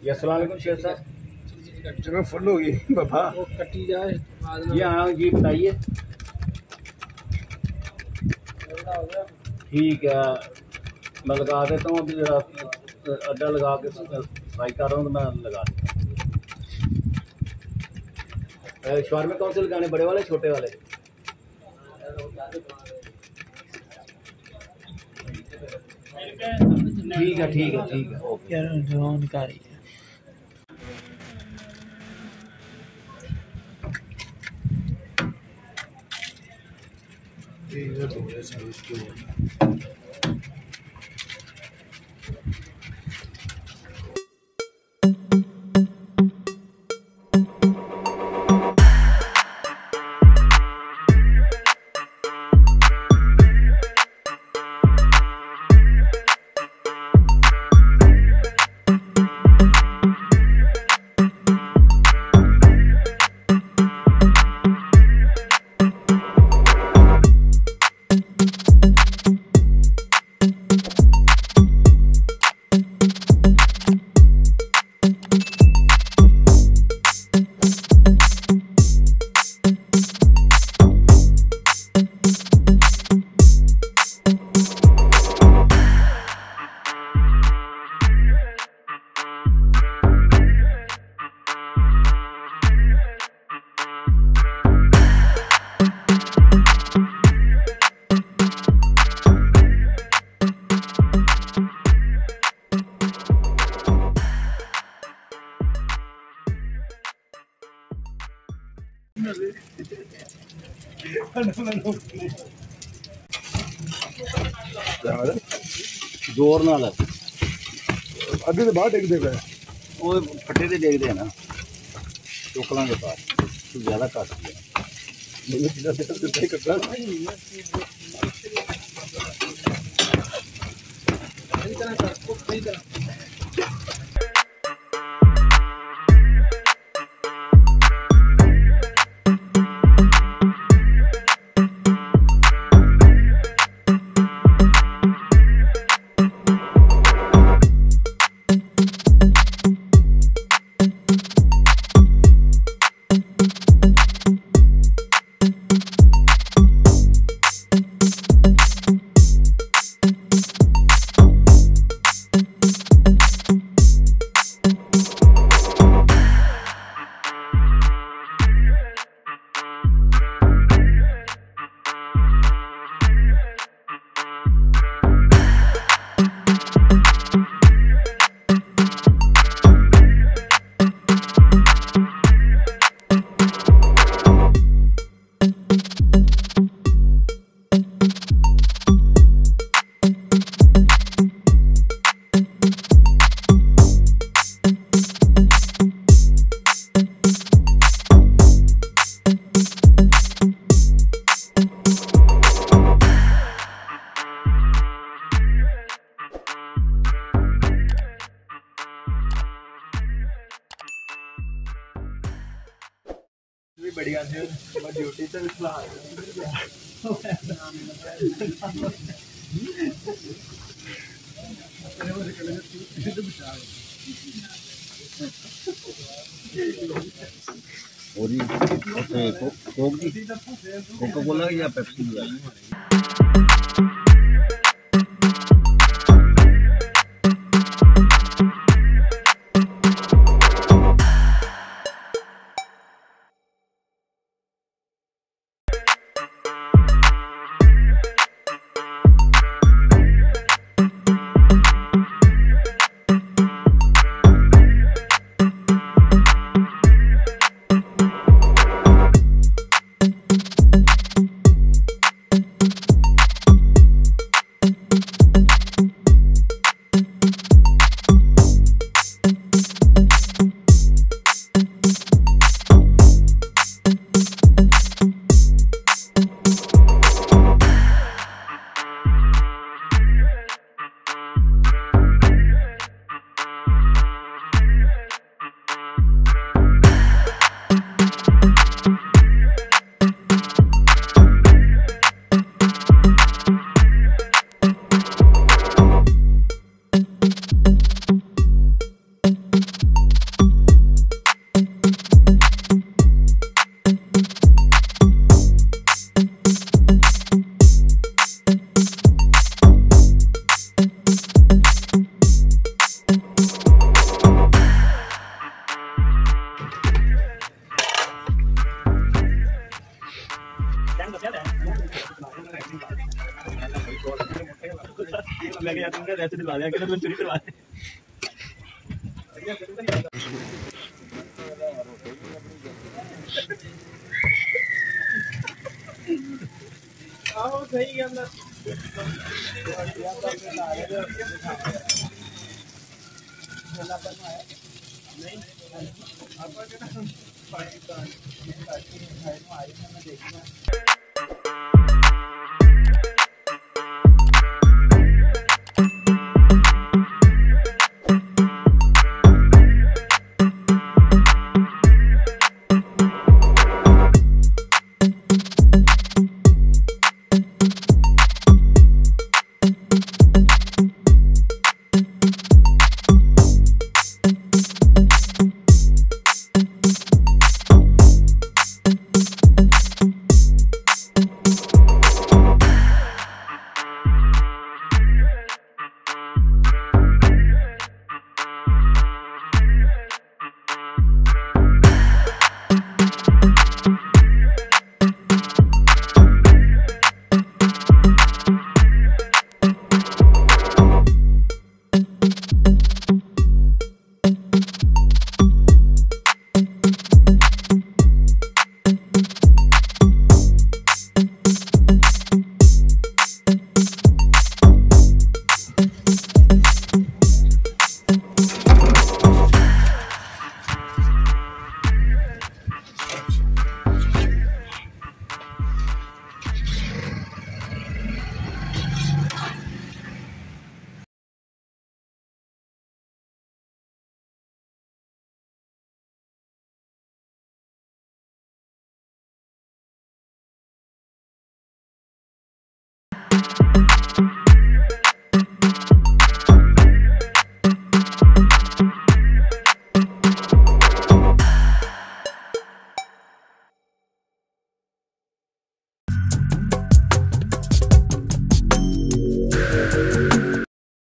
जी अस्सलाम वालेकुम शेख साहब। जगह फुल होगी बाबा, वो कटी जाए। जी हाँ जी बताइए। ठीक है मैं लगा देता हूँ, अभी जरा अड्डा लगा के फ्राई कर रहा हूँ तो मैं लगा देता हूँ। शवारमे कौन से लगाने, बड़े वाले छोटे वाले? ठीक है ठीक है ठीक है ओके। जानकारी जोर नाल अभी तो बाहर टेक देगा वो फटे से देखते हैं ना, चुक लांगे बाहर तो ज़्यादा काट दिया। बढ़िया से मैं ड्यूटी से निकला और ये कोका कोला या पेप्सी तुमने वैसे दिलवा दिया कि तुम चोरी करवा दे आओ सही के अंदर नहीं आपका क्या पाकिस्तान